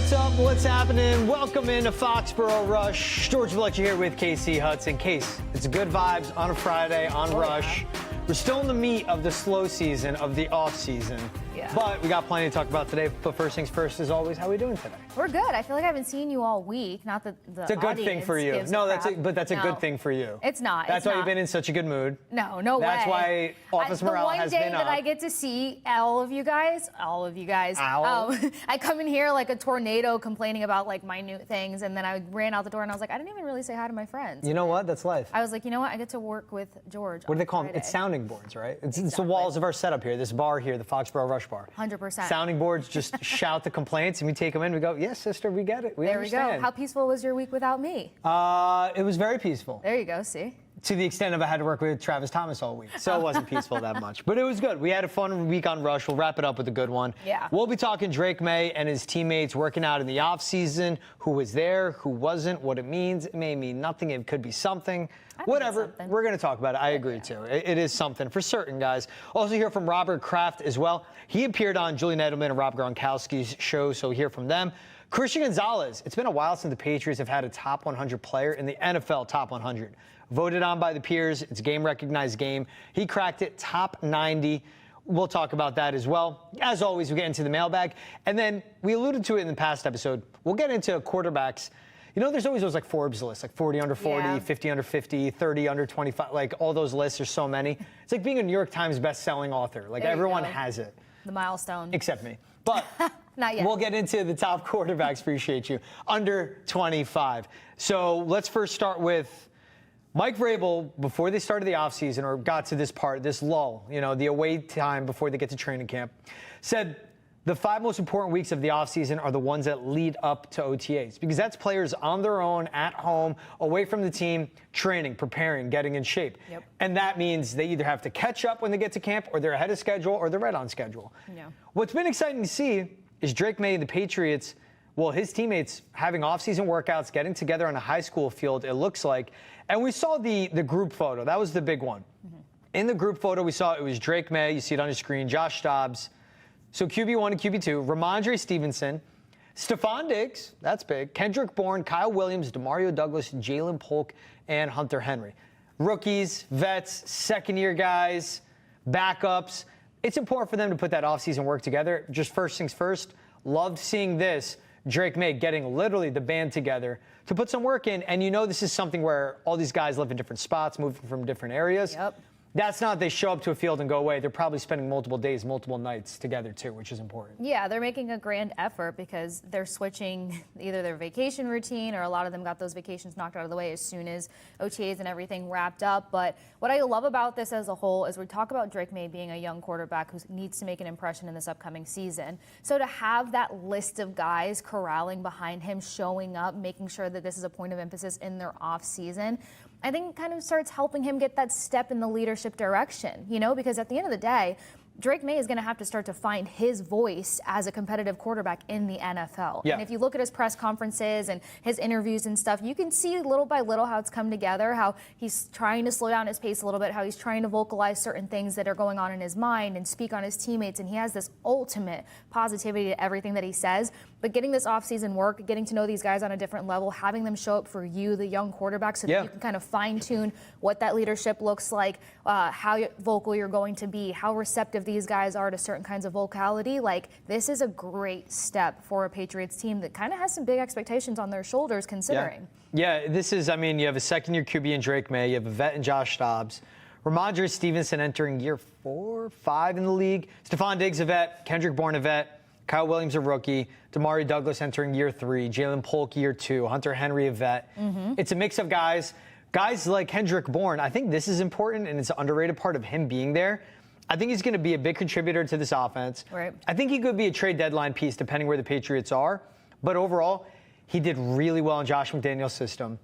What's up? What's happening? Welcome into Foxborough Rush. George Balekji here with Kasey Hudson. Case, it's good vibes on a Friday on Rush. Yeah. We're still in the meat of the slow season, of the off season. Yeah. But we got plenty to talk about today. But first things first, as always, how are we doing today? We're good. I feel like I haven't seen you all week. Not that the It's a good thing for you. No, that's a good thing for you. It's not. That's why you've been in such a good mood. No way. That's why office morale has been up. The one day that I get to see all of you guys, I come in here like a tornado complaining about like minute things, and then I ran out the door and I was like, I didn't even really say hi to my friends. You know what? That's life. I was like, you know what? I get to work with George. What do they call them? It's sounding boards, right? It's the walls of our setup here. This bar here, the Foxborough Rush Bar. 100%. Sounding boards just shout the complaints, and we take them in. We go, yes, sister, we get it. We understand. We go. How peaceful was your week without me? It was very peaceful. There you go. See. To the extent of I had to work with Travis Thomas all week, so it wasn't peaceful that much. But it was good. We had a fun week on Rush. We'll wrap it up with a good one. Yeah. We'll be talking Drake Maye and his teammates working out in the offseason, who was there, who wasn't, what it means. It may mean nothing. It could be something. Whatever. We're going to talk about it. I agree, too. It is something for certain guys. Also hear from Robert Kraft as well. He appeared on Julian Edelman and Rob Gronkowski's show, so hear from them. Christian Gonzalez. It's been a while since the Patriots have had a top 100 player in the NFL top 100. Voted on by the peers. It's a game-recognized game. He cracked it, top 90. We'll talk about that as well. As always, we get into the mailbag. And then we alluded to it in the past episode. We'll get into quarterbacks. You know, there's always those like Forbes lists, like 40 under 40, 50 under 50, 30 under 25, like all those lists. There's so many. It's like being a New York Times best-selling author. Like everyone has it. The milestone. Except me. But not yet. We'll get into the top quarterbacks, appreciate you, under 25. So let's first start with Mike Vrabel, before they started the offseason or got to this part, this lull, you know, the away time before they get to training camp, said the 5 most important weeks of the offseason are the ones that lead up to OTAs, because that's players on their own, at home, away from the team, training, preparing, getting in shape. Yep. And that means they either have to catch up when they get to camp, or they're ahead of schedule, or they're right on schedule. Yeah. What's been exciting to see is Drake Maye and the Patriots, well, his teammates having off-season workouts, getting together on a high school field, it looks like. And we saw the group photo. That was the big one. Mm-hmm. In the group photo, we saw it was Drake Maye. You see it on your screen. Josh Dobbs. So QB1 and QB2. Rhamondre Stevenson. Stefon Diggs. That's big. Kendrick Bourne, Kyle Williams, Demario Douglas, Jalen Polk, and Hunter Henry. Rookies, vets, second-year guys, backups. It's important for them to put that off-season work together. Just first things first, loved seeing this. Drake Maye getting literally the band together to put some work in. And you know this is something where all these guys live in different spots, moving from different areas. Yep. That's not they show up to a field and go away. They're probably spending multiple days, multiple nights together too, which is important. Yeah, they're making a grand effort because they're switching either their vacation routine, or a lot of them got those vacations knocked out of the way as soon as OTAs and everything wrapped up. But what I love about this as a whole is we talk about Drake Maye being a young quarterback who needs to make an impression in this upcoming season. So to have that list of guys corralling behind him, showing up, making sure that this is a point of emphasis in their off season, I think it kind of starts helping him get that step in the leadership direction, you know, because at the end of the day, Drake Maye is going to have to start to find his voice as a competitive quarterback in the NFL. Yeah. And if you look at his press conferences and his interviews and stuff, you can see little by little how it's come together, how he's trying to slow down his pace a little bit, how he's trying to vocalize certain things that are going on in his mind and speak on his teammates. And he has this ultimate positivity to everything that he says. But getting this offseason work, getting to know these guys on a different level, having them show up for you, the young quarterback, so that you can kind of fine-tune what that leadership looks like, how vocal you're going to be, how receptive these guys are to certain kinds of vocality. Like, this is a great step for a Patriots team that kind of has some big expectations on their shoulders considering. Yeah, this is, I mean, you have a second-year QB in Drake Maye. You have a vet in Josh Dobbs. Rhamondre Stevenson entering year 4, 5 in the league. Stefon Diggs, a vet. Kendrick Bourne, a vet. Kyle Williams, a rookie. Demario Douglas entering year 3. Jalen Polk, year 2. Hunter Henry, a vet. Mm-hmm. It's a mix of guys. Guys like Kendrick Bourne, I think this is important, and it's an underrated part of him being there. I think he's going to be a big contributor to this offense. Right. I think he could be a trade deadline piece depending where the Patriots are. But overall, he did really well in Josh McDaniels' system.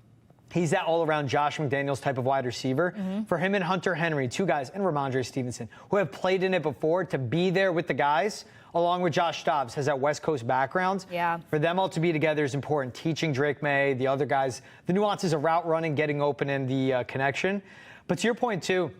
He's that all-around Josh McDaniels type of wide receiver. Mm-hmm. For him and Hunter Henry, 2 guys, and Rhamondre Stevenson, who have played in it before, to be there with the guys, along with Josh Dobbs, has that West Coast background. Yeah. For them all to be together is important. Teaching Drake Maye, the other guys, the nuances of route running, getting open, and the connection. But to your point, too,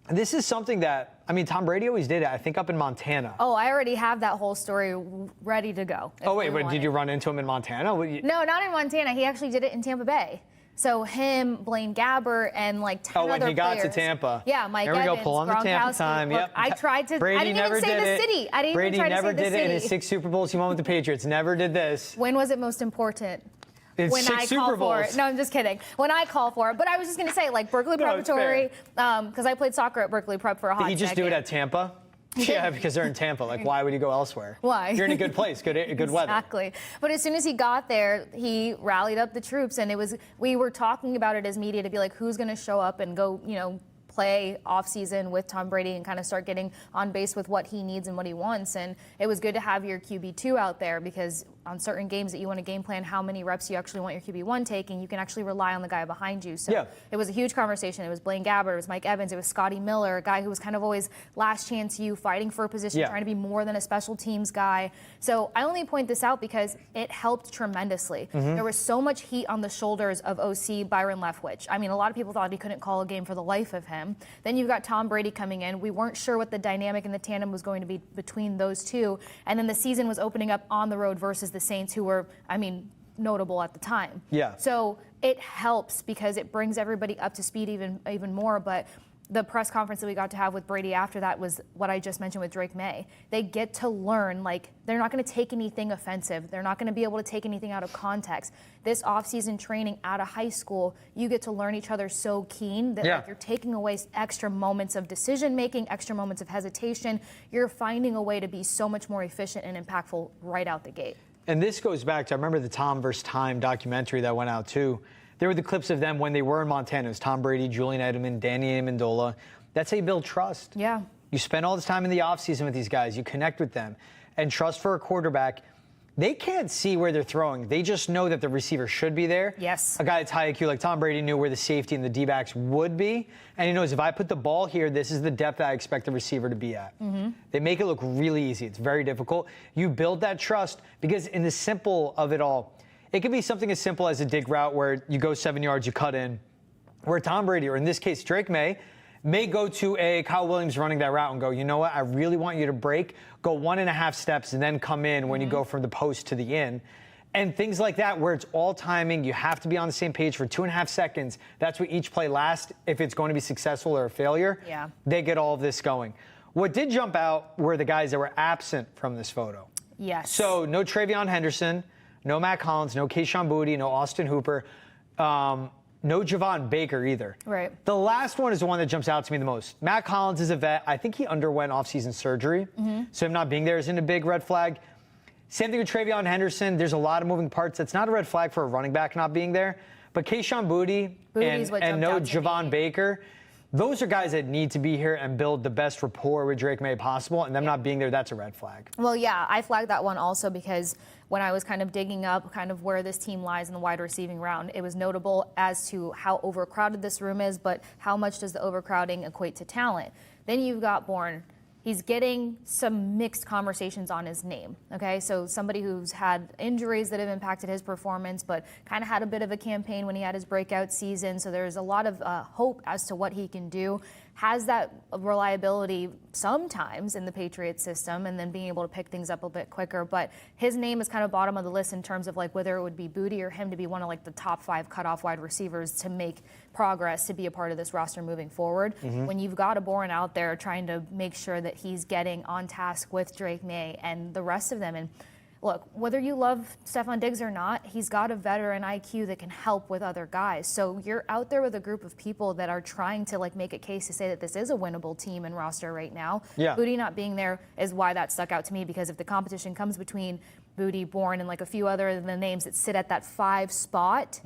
This is something that, I mean, Tom Brady always did it, I think, up in Montana. Oh, I already have that whole story ready to go. Oh, wait, did you run into him in Montana? No, not in Montana. He actually did it in Tampa Bay. So him, Blaine Gabbert, and like 10 other players. Oh, when he got to Tampa. Yeah, Mike Evans, Evans, go, pull on the Tampa time. Look, Yep. I tried to. Brady I didn't never even say did the it. city. I didn't Brady even try never to say did the it city. in his 6 Super Bowls he won with the Patriots. Never did this. When was it most important? It's when 6 I Super call for Bowls. it. No, I'm just kidding. When I call for it. But I was just going to say, like, Berkeley Preparatory, because I played soccer at Berkeley Prep for a hot second. Did he just do it at Tampa? Yeah, because they're in Tampa. Like, why would he go elsewhere? Why? You're in a good place, good weather. Exactly. But as soon as he got there, he rallied up the troops, and we were talking about it as media to be like, who's going to show up and go, play off-season with Tom Brady and kind of start getting on base with what he needs and what he wants. And it was good to have your QB2 out there, because on certain games that you want to game plan how many reps you actually want your QB1 taking, you can actually rely on the guy behind you. So It was a huge conversation. It was Blaine Gabbert, it was Mike Evans, it was Scotty Miller, a guy who was kind of always last chance you, fighting for a position, trying to be more than a special teams guy. So I only point this out because it helped tremendously. There was so much heat on the shoulders of OC Byron Leftwich. I mean, a lot of people thought he couldn't call a game for the life of him. Then you've got Tom Brady coming in. We weren't sure what the dynamic and the tandem was going to be between those two. And then the season was opening up on the road versus the Saints, who were, notable at the time. Yeah. So it helps because it brings everybody up to speed even more. But the press conference that we got to have with Brady after that was what I just mentioned with Drake Maye. They get to learn, like, they're not going to take anything offensive. They're not going to be able to take anything out of context. This off-season training out of high school, you get to learn each other so keen that like, you're taking away extra moments of decision-making, extra moments of hesitation. You're finding a way to be so much more efficient and impactful right out the gate. And this goes back to, I remember the Tom vs. Time documentary that went out too. There were the clips of them when they were in Montana. It was Tom Brady, Julian Edelman, Danny Amendola. That's how you build trust. Yeah. You spend all this time in the offseason with these guys. You connect with them. And trust for a quarterback, they can't see where they're throwing. They just know that the receiver should be there. Yes. A guy that's high IQ like Tom Brady knew where the safety and the D-backs would be. And he knows if I put the ball here, this is the depth I expect the receiver to be at. They make it look really easy. It's very difficult. You build that trust because in the simple of it all, it can be something as simple as a dig route where you go 7 yards, you cut in. Where Tom Brady, or in this case, Drake Maye, may go to a Kyle Williams running that route and go, you know what, I really want you to break, go 1.5 steps and then come in when you go from the post to the in. And things like that where it's all timing, you have to be on the same page for 2.5 seconds. That's what each play lasts. If it's going to be successful or a failure, they get all of this going. What did jump out were the guys that were absent from this photo. Yes. So no Travion Henderson, no Matt Collins, no Kayshon Boutte, no Austin Hooper, no Javon Baker either. Right. The last one is the one that jumps out to me the most. Matt Collins is a vet. I think he underwent offseason surgery, so him not being there isn't a big red flag. Same thing with Travion Henderson. There's a lot of moving parts. That's not a red flag for a running back not being there. But Kayshon Boutte and no Javon Baker, those are guys that need to be here and build the best rapport with Drake Maye possible, and them not being there, that's a red flag. Well, yeah, I flagged that one also because when I was kind of digging up kind of where this team lies in the wide receiving round, it was notable as to how overcrowded this room is, but how much does the overcrowding equate to talent? Then you've got Bourne. He's getting some mixed conversations on his name, okay? So somebody who's had injuries that have impacted his performance, but kind of had a bit of a campaign when he had his breakout season. So there's a lot of hope as to what he can do. Has that reliability sometimes in the Patriots system and then being able to pick things up a bit quicker. But his name is kind of bottom of the list in terms of like whether it would be Boutte or him to be one of like the top 5 cutoff wide receivers to make progress, to be a part of this roster moving forward. When you've got a Bourne out there trying to make sure that he's getting on task with Drake Maye and the rest of them. And look, whether you love Stefon Diggs or not, he's got a veteran IQ that can help with other guys. So you're out there with a group of people that are trying to like make a case to say that this is a winnable team and roster right now. Boutte not being there is why that stuck out to me, because if the competition comes between Boutte, Bourne, and like a few other the names that sit at that 5 spot,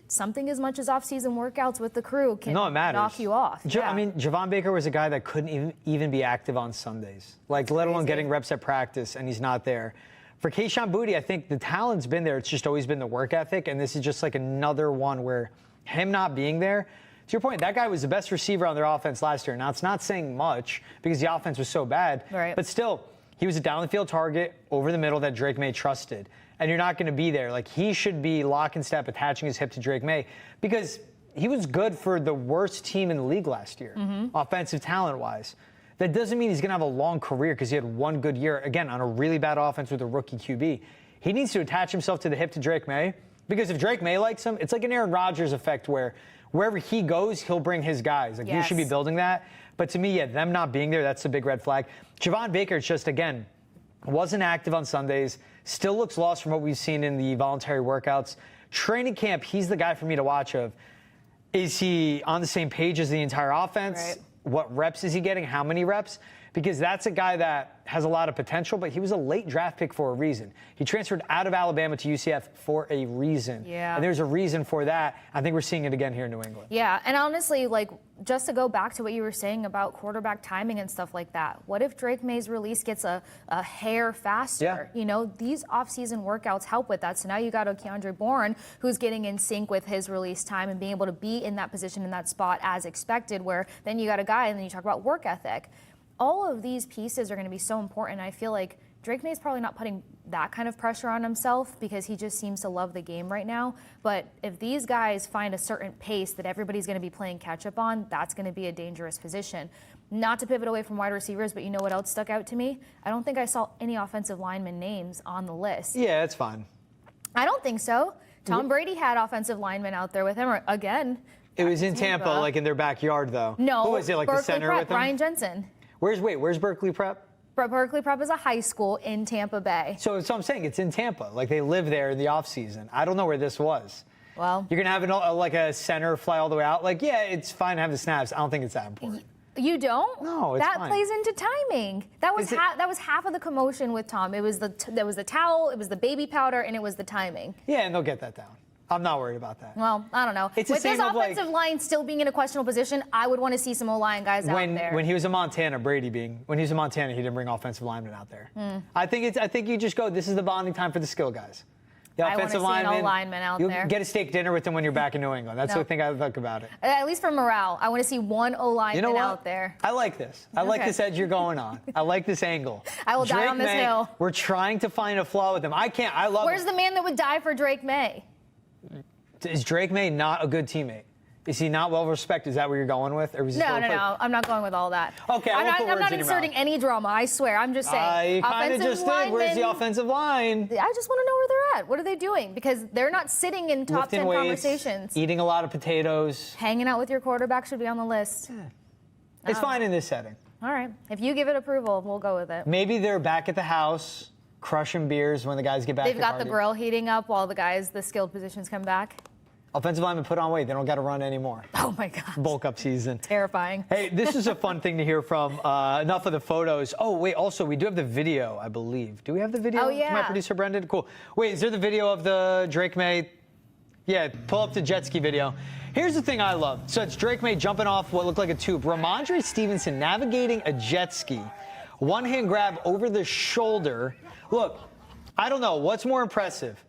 something as much as off-season workouts with the crew can knock you off. I mean, Javon Baker was a guy that couldn't even be active on Sundays, like let alone getting reps at practice, and he's not there. For Kayshon Boutte, I think the talent's been there. It's just always been the work ethic, and this is just like another one where him not being there, to your point, that guy was the best receiver on their offense last year. Now, it's not saying much because the offense was so bad, but still, he was a down-the-field target over the middle that Drake Maye trusted, and you're not going to be there. Like, he should be lock and step, attaching his hip to Drake Maye, because he was good for the worst team in the league last year, offensive talent-wise. That doesn't mean he's going to have a long career because he had one good year, again, on a really bad offense with a rookie QB. He needs to attach himself to the hip to Drake Maye, because if Drake Maye likes him, it's like an Aaron Rodgers effect where wherever he goes, he'll bring his guys. Like, you should be building that. But to me, yeah, them not being there, that's a big red flag. Javon Baker just, again, wasn't active on Sundays, still looks lost from what we've seen in the voluntary workouts. Training camp, he's the guy for me to watch of. Is he on the same page as the entire offense? Right. What reps is he getting? How many reps? Because that's a guy that has a lot of potential, but he was a late draft pick for a reason. He transferred out of Alabama to UCF for a reason. Yeah. And there's a reason for that. I think we're seeing it again here in New England. Yeah, and honestly, like, just to go back to what you were saying about quarterback timing and stuff like that, what if Drake Maye's release gets a hair faster? Yeah. You know, these offseason workouts help with that. So now you got a Keandre Bourne who's getting in sync with his release time and being able to be in that position, in that spot as expected, where then you got a guy, and then you talk about work ethic. All of these pieces are going to be so important. I feel like Drake Maye's probably not putting that kind of pressure on himself because he just seems to love the game right now. But if these guys find a certain pace that everybody's going to be playing catch up on, that's going to be a dangerous position. Not to pivot away from wide receivers, but you know what else stuck out to me? I don't think I saw any offensive lineman names on the list. Yeah, it's fine. I don't think so. Tom Brady had offensive linemen out there with him It was in Tampa, like in their backyard, though. No, who was it, like Berkeley the center Prep, with him? Ryan Jensen. Where's Berkeley Prep? Berkeley Prep is a high school in Tampa Bay. So I'm saying it's in Tampa. Like, they live there in the off season. I don't know where this was. Well, You're going to have like a center fly all the way out. Like, yeah, it's fine to have the snaps. I don't think it's that important. you don't? No, it's that fine. plays into timing. That was that was half of the commotion with Tom. It was there was the towel, it was the baby powder, and it was the timing. Yeah, and they'll get that down. I'm not worried about that. Well, I don't know. It's the With this same of, like, offensive line still being in a questionable position, I would want to see some O-line guys out there. When he was in Montana, when he was in Montana, he didn't bring offensive linemen out there. I think you just go, this is the bonding time for the skill guys. The I offensive want to see an linemen, O-lineman out you'll there. get a steak dinner with them when you're back in New England. That's the thing I like about it. At least for morale, I want to see one O-lineman You know what? out there. I like this. I like this edge you're going on. I like this angle. I will die Drake on this Maye, hill. We're trying to find a flaw with him. I love Where's him. the man that would die for Drake Maye? Is Drake Maye not a good teammate? Is he not well respected? Is that where you're going with? Or was he No. still I'm not going with all that. Okay, I won't put I'm words not in your inserting mouth. any drama. I swear. I'm just saying. You kind of just did. Where's the offensive line? I just want to know where they're at. What are they doing? Because they're not sitting in top Lifting 10 weights, conversations. eating a lot of potatoes. Hanging out with your quarterback should be on the list. It's fine in this setting. All right. If you give it approval, we'll go with it. Maybe they're back at the house, crushing beers when the guys get back. They've to got the party. grill heating up while the skilled positions come back. Offensive linemen put on weight. They don't got to run anymore. Oh, my God. Bulk up season. Terrifying. Hey, this is a fun thing to hear from. Enough of the photos. Oh, wait, also, we do have the video, I believe. Do we have the video? Oh, yeah. My producer, Brendan? Cool. Wait, is there the video of the Drake Maye? Yeah, pull up the jet ski video. Here's the thing I love. So it's Drake Maye jumping off what looked like a tube. Rhamondre Stevenson navigating a jet ski. One hand grab over the shoulder. Look, I don't know. What's more impressive?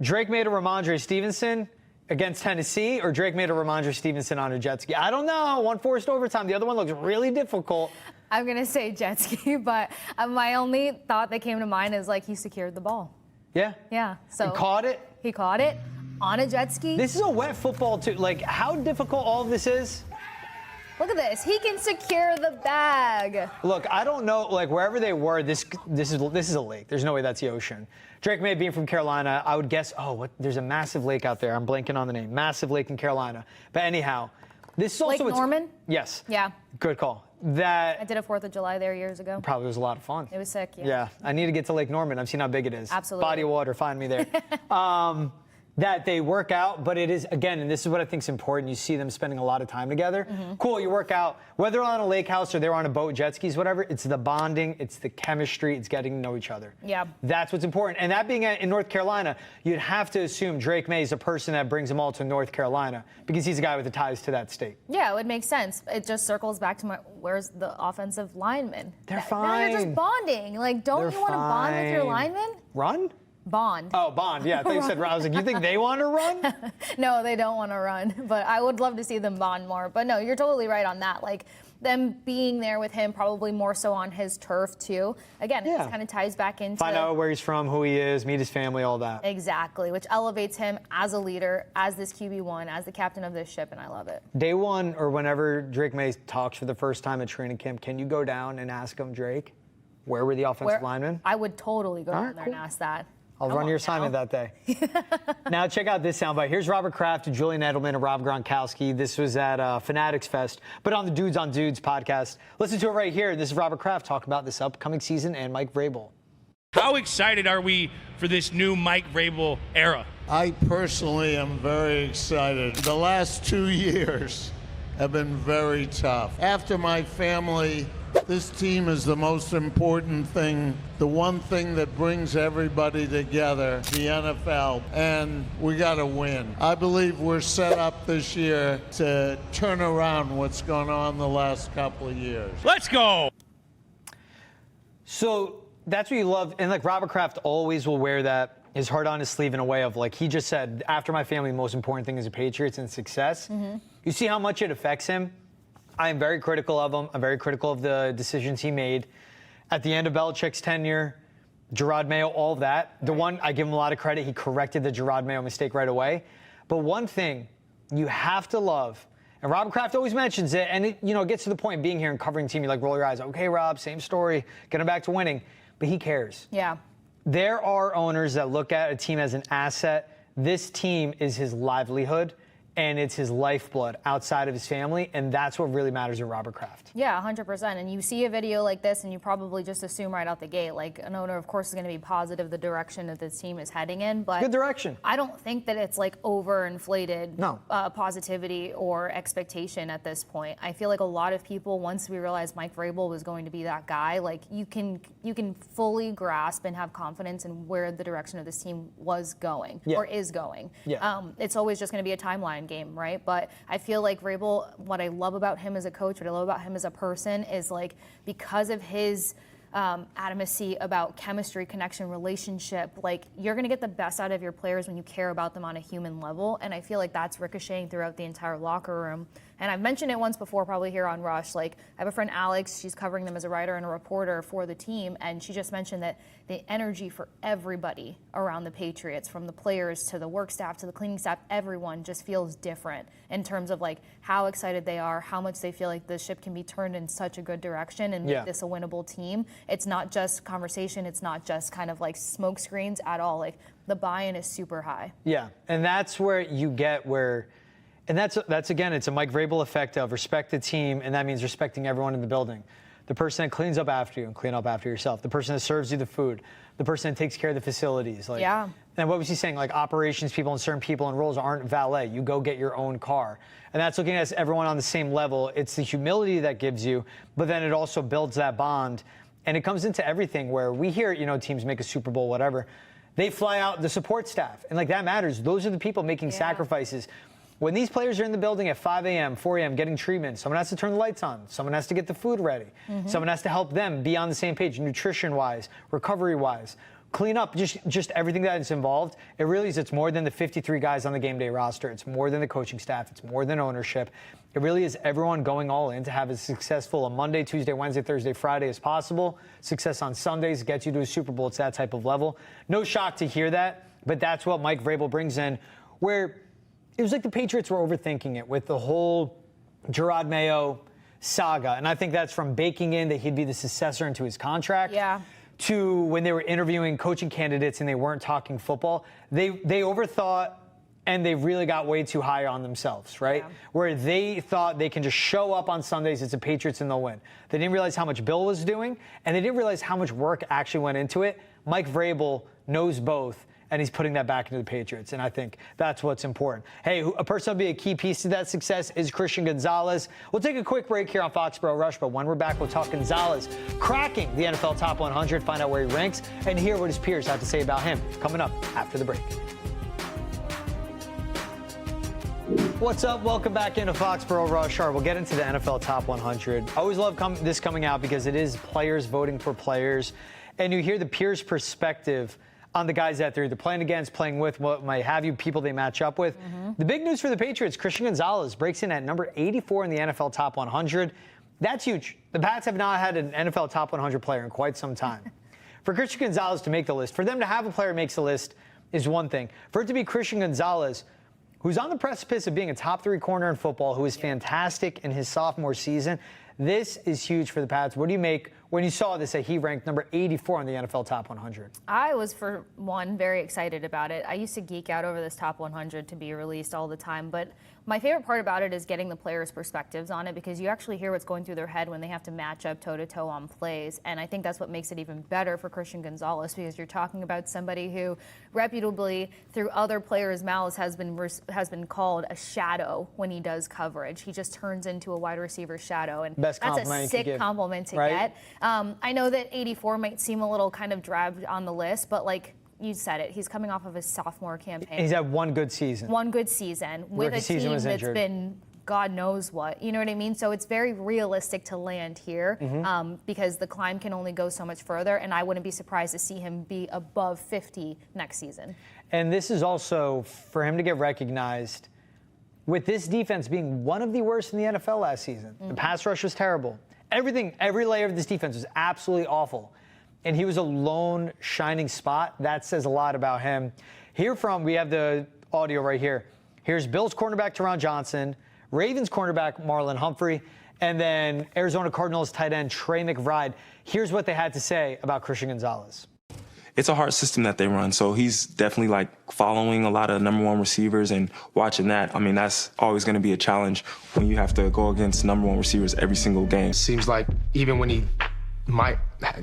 Drake Maye to Rhamondre Stevenson against Tennessee, or Drake Maye to Rhamondre Stevenson on a jet ski? I don't know. One forced overtime. The other one looks really difficult. I'm going to say jet ski, but my only thought that came to mind is, like, he secured the ball. Yeah? Yeah. So And caught it? He caught it on a jet ski. This is a wet football, too. Like, how difficult all of this is? Look at this. He can secure the bag. Look, I don't know, like, wherever they were, this is a lake. There's no way that's the ocean. Drake Maye being from Carolina, I would guess, there's a massive lake out there. I'm blanking on the name. Massive lake in Carolina. But anyhow, this is also... Lake Norman? Yes. Yeah. Good call. I did a 4th of July there years ago. Probably was a lot of fun. It was sick, yeah. Yeah. I need to get to Lake Norman. I've seen how big it is. Absolutely. Body of water, find me there. That they work out, but it is, again, and this is what I think is important, you see them spending a lot of time together. Cool, you work out, whether on a lake house or they're on a boat, jet skis, whatever, it's the bonding, it's the chemistry, it's getting to know each other. Yeah. That's what's important. And that being in North Carolina, you'd have to assume Drake Maye is a person that brings them all to North Carolina because he's a guy with the ties to that state. Yeah, it would make sense. It just circles back to where's the offensive lineman? They're Now fine. you're just bonding. Like, don't They're you want to bond with your fine. lineman? Run? Bond. Oh, bond. Yeah, I thought you said run. I was like, you think they want to run? No, they don't want to run, but I would love to see them bond more. But no, you're totally right on that. Like, them being there with him, probably more so on his turf too. Again, it just kind of ties back into find out where he's from, who he is, meet his family, all that. Exactly, which elevates him as a leader, as this QB1, as the captain of this ship, and I love it. Day one, or whenever Drake Maye talks for the first time at training camp, can you go down and ask him, Drake, where were the offensive linemen? I would totally go down there and ask that. I'll run your assignment that day. Now check out this soundbite. Here's Robert Kraft, Julian Edelman, and Rob Gronkowski. This was at Fanatics Fest, but on the Dudes on Dudes podcast. Listen to it right here. This is Robert Kraft talking about this upcoming season and Mike Vrabel. How excited are we for this new Mike Vrabel era? I personally am very excited. The last 2 years have been very tough. After my family, this team is the most important thing, the one thing that brings everybody together, the NFL, and we got to win. I believe we're set up this year to turn around what's gone on the last couple of years. Let's go! So that's what you love, and like Robert Kraft always will wear that, his heart on his sleeve in a way of like, he just said, after my family, the most important thing is the Patriots and success. You see how much it affects him? I am very critical of him. I'm very critical of the decisions he made. At the end of Belichick's tenure, Gerard Mayo, all of that. The one, I give him a lot of credit, he corrected the Gerard Mayo mistake right away. But one thing you have to love, and Robert Kraft always mentions it, and it, it gets to the point being here and covering the team, you like roll your eyes, okay, Rob, same story, getting back to winning. But he cares. Yeah. There are owners that look at a team as an asset. This team is his livelihood, and it's his lifeblood outside of his family, and that's what really matters to Robert Kraft. Yeah, 100%. And you see a video like this, and you probably just assume right out the gate, like an owner, of course, is going to be positive the direction that this team is heading in. But good direction. I don't think that it's like overinflated positivity or expectation at this point. I feel like a lot of people, once we realized Mike Vrabel was going to be that guy, like you can fully grasp and have confidence in where the direction of this team was going or is going. Yeah. It's always just going to be a timeline game, right? But I feel like Vrabel, what I love about him as a coach, what I love about him as a person is like, because of his adamacy about chemistry, connection, relationship, like you're going to get the best out of your players when you care about them on a human level. And I feel like that's ricocheting throughout the entire locker room. And I've mentioned it once before, probably here on Rush. Like, I have a friend, Alex, she's covering them as a writer and a reporter for the team, and she just mentioned that the energy for everybody around the Patriots, from the players to the work staff to the cleaning staff, everyone just feels different in terms of like how excited they are, how much they feel like the ship can be turned in such a good direction and make this a winnable team. It's not just conversation, it's not just kind of like smoke screens at all. Like, the buy-in is super high. Yeah, and that's where you get where. And that's again, it's a Mike Vrabel effect of respect the team, and that means respecting everyone in the building. The person that cleans up after you and clean up after yourself. The person that serves you the food. The person that takes care of the facilities. Like, yeah. And what was he saying? Like, operations people and certain people in roles aren't valet. You go get your own car. And that's looking at everyone on the same level. It's the humility that gives you, but then it also builds that bond. And it comes into everything where we hear, teams make a Super Bowl, whatever. They fly out the support staff. And like, that matters. Those are the people making sacrifices. When these players are in the building at 5 a.m., 4 a.m. getting treatment, someone has to turn the lights on. Someone has to get the food ready. Someone has to help them be on the same page, nutrition-wise, recovery-wise, clean up, just everything that is involved. It really is, it's more than the 53 guys on the game day roster. It's more than the coaching staff. It's more than ownership. It really is everyone going all in to have as successful a Monday, Tuesday, Wednesday, Thursday, Friday as possible. Success on Sundays gets you to a Super Bowl. It's that type of level. No shock to hear that, but that's what Mike Vrabel brings in, where it was like the Patriots were overthinking it with the whole Gerard Mayo saga. And I think that's from baking in that he'd be the successor into his contract to when they were interviewing coaching candidates and they weren't talking football. They overthought and they really got way too high on themselves, right? Yeah. Where they thought they can just show up on Sundays, it's the Patriots and they'll win. They didn't realize how much Bill was doing, and they didn't realize how much work actually went into it. Mike Vrabel knows both, and he's putting that back into the Patriots, and I think that's what's important. Hey, a person will be a key piece to that success is Christian Gonzalez. We'll take a quick break here on Foxborough Rush, but when we're back, we'll talk Gonzalez cracking the NFL Top 100, find out where he ranks, and hear what his peers have to say about him. Coming up after the break. What's up? Welcome back into Foxborough Rush Hour. We'll get into the NFL Top 100. I always love this coming out because it is players voting for players, and you hear the peers' perspective on the guys that they're either playing against, playing with, what might have you, people they match up with. The big news for the Patriots, Christian Gonzalez breaks in at number 84 in the NFL Top 100. That's huge. The Pats have not had an NFL top 100 player in quite some time. For Christian Gonzalez to make the list, for them to have a player makes the list is one thing. For it to be Christian Gonzalez, who's on the precipice of being a top 3 corner in football, who is fantastic in his sophomore season, this is huge for the Pats. What do you make when you saw this, that he ranked number 84 on the NFL Top 100? I was, for one, very excited about it. I used to geek out over this Top 100 to be released all the time, but my favorite part about it is getting the players' perspectives on it, because you actually hear what's going through their head when they have to match up toe-to-toe on plays. And I think that's what makes it even better for Christian Gonzalez, because you're talking about somebody who reputably, through other players' mouths, has been called a shadow when he does coverage. He just turns into a wide receiver shadow, and Best that's a sick compliment to get. I know that 84 might seem a little kind of dragged on the list, but like you said it, he's coming off of his sophomore campaign. He's had one good season. One good season with a team that's been God knows what. You know what I mean? So it's very realistic to land here because the climb can only go so much further, and I wouldn't be surprised to see him be above 50 next season. And this is also for him to get recognized with this defense being one of the worst in the NFL last season. The pass rush was terrible. Every layer of this defense was absolutely awful. And he was a lone shining spot. That says a lot about him. We have the audio right here. Here's Bills cornerback Teron Johnson, Ravens cornerback Marlon Humphrey, and then Arizona Cardinals tight end Trey McBride. Here's what they had to say about Christian Gonzalez. It's a hard system that they run, so he's definitely like following a lot of number 1 receivers and watching that. I mean, that's always going to be a challenge when you have to go against number 1 receivers every single game. Seems like even when he might